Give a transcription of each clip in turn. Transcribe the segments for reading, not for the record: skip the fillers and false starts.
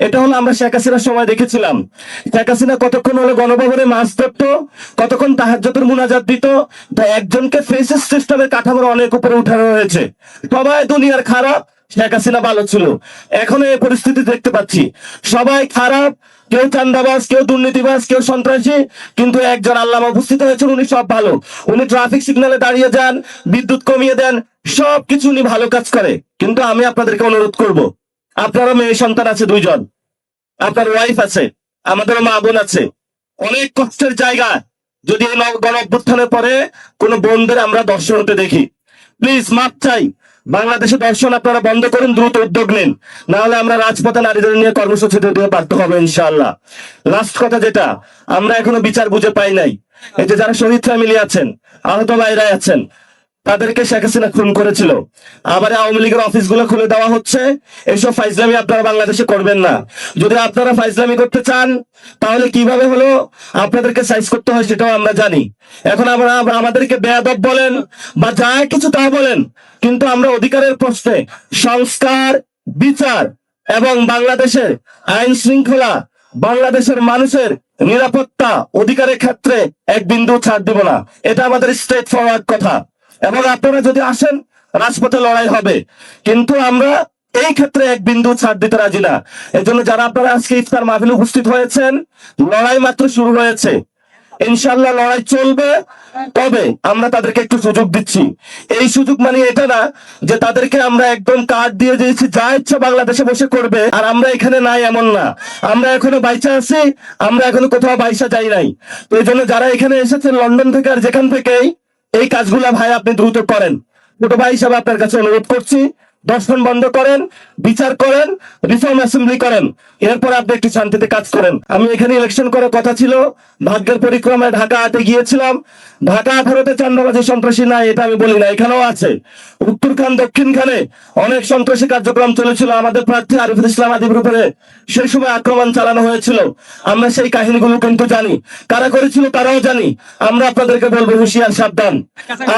এটা হলো আমরা শেখ হাসিনার সময় দেখেছিলাম। শেখ হাসিনা কতক্ষণ হলো গণভবনে মাছ ধরতো, কতক্ষণ তাহাজ্জুদের মুনাজাত দিত। তাই একজনকে ফেসিস সিস্টেমের কাঠামোর অনেক উপরে উঠানো হয়েছে। সবাই দুনিয়ার খারাপ, শেখ হাসিনা ভালো ছিল। এখন এই পরিস্থিতি দেখতে পাচ্ছি, সবাই খারাপ, কেউ চান্দাবাজ, কেউ দুর্নীতিবাজ, কেউ সন্ত্রাসী, কিন্তু একজন আল্লামা উপস্থিত হয়েছেন, উনি সব ভালো। উনি ট্রাফিক সিগন্যালে দাঁড়িয়ে যান, বিদ্যুৎ কমিয়ে দেন, সবকিছু উনি ভালো কাজ করে। কিন্তু আমি আপনাদেরকে অনুরোধ করব, আপনারও মেয়ে সন্তান আছে দুইজন, আপনার ওয়াইফ আছে, আমাদেরও মা বোন আছে, অনেক কষ্টের জায়গা। যদি এই গণ অভ্যুত্থানের পরে কোন বোনদের আমরা দর্শন হতে দেখি, প্লিজ মাপ চাই, বাংলাদেশে দর্শন আপনারা বন্ধ করুন, দ্রুত উদ্যোগ নিন, না হলে আমরা রাজপথে নারীদের নিয়ে কর্মসূচি দিতে বাধ্য হবে ইনশাআল্লাহ। লাস্ট কথা যেটা, আমরা এখনো বিচার বুঝে পাই নাই। এই যে যারা শহীদ ফ্যামিলি আছেন, আহত ভাইরা আছেন, তাদেরকে শেখ হাসিনা খুন করেছিল, আবার আওয়ামী লীগের অফিসগুলো খুলে দেওয়া হচ্ছে। এসব ফাইজলামি আপনারা বাংলাদেশে করবেন না। যদি আপনারা ফাইজলামি করতে চান, তাহলে কিভাবে হলো আপনাদেরকে সাইজ করতে হয় সেটাও আমরা জানি। এখন আমরা আমাদেরকে বেয়াদব বলেন বা যা কিছু তা বলেন, কিন্তু আমরা অধিকারের প্রশ্নে সংস্কার, বিচার এবং বাংলাদেশের আইন শৃঙ্খলা, বাংলাদেশের মানুষের নিরাপত্তা, অধিকারের ক্ষেত্রে এক বিন্দু ছাড় দিব না। এটা আমাদের স্ট্রেট ফরওয়ার্ড কথা। এবং আপনারা যদি আসেন, রাজপথে লড়াই হবে, কিন্তু আমরা এই ক্ষেত্রে এক বিন্দু ছাড় দিতে রাজি না। এজন্য যারা আপনারা আজকে ইফতার মাহফিলে উপস্থিত হয়েছেন, লড়াই মাত্র শুরু হয়েছে, ইনশাল্লাহ লড়াই চলবে। তবে আমরা তাদেরকে একটু সুযোগ দিচ্ছি। এই সুযোগ মানে এটা না যে তাদেরকে আমরা একদম কার্ড দিয়ে দিয়েছি, যা ইচ্ছা বাংলাদেশে বসে করবে আর আমরা এখানে নাই, এমন না। আমরা এখনো বাইচা আছি, আমরা এখনো কোথাও বাইসা যাই নাই। তো এই জন্য যারা এখানে এসেছেন লন্ডন থেকে আর যেখান থেকেই, এই কাজগুলা ভাই আপনি দ্রুত করেন। ছোট ভাই হিসাবে আপনার কাছে অনুরোধ করছি, দর্শন বন্ধ করেন, বিচার করেন, রিফর্ম অ্যাসেম্বলি করেন, এরপর আপনি একটু শান্তিতে কাজ করেন। আমি এখানে ইলেকশন করার কথা ছিল, ভাগ্যের পরিক্রমায় ঢাকা 8-এ গিয়েছিলাম। ঢাকা 18-তে চান্দাবাজি সন্ত্রাসী নাই এটা আমি বলি না, এখানেও আছে। উত্তরখান দক্ষিণখানে অনেক সন্ত্রাসী কার্যক্রম চলেছিল, আমাদের প্রার্থী আরিফুল ইসলাম আদিবের উপরে সেই সময় আক্রমণ চালানো হয়েছিল। আমরা সেই কাহিনীগুলো কিন্তু জানি, কারা করেছিল তারাও জানি। আমরা আপনাদেরকে বলবো হুঁশিয়ার, সাবধান।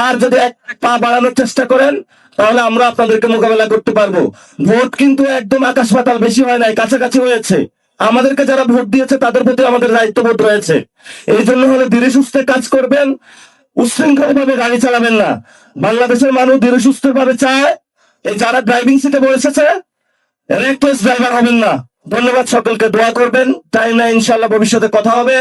আর যদি এক পা বাড়ানোর চেষ্টা করেন, তাহলে আমরা আপনাদেরকে মোকাবেলা করতে পারবো। ভোট কিন্তু একদম আকাশ পাতাল বেশি হয় নাই, কাছাকাছি হয়েছে। আমাদেরকে যারা ভোট দিয়েছে তাদের প্রতি আমাদের দায়িত্ববোধ রয়েছে। এই জন্য হলে ধীরে সুস্থে কাজ করবেন, উশৃঙ্খল ভাবে গাড়ি চালাবেন না। বাংলাদেশের মানুষ ধীরে সুস্থ ভাবে চায়। এই যারা ড্রাইভিং সিটে বসেছে, রেকলেস ড্রাইভার হবেন না। ধন্যবাদ সকলকে, দোয়া করবেন। টাইম না, ইনশাল্লাহ ভবিষ্যতে কথা হবে।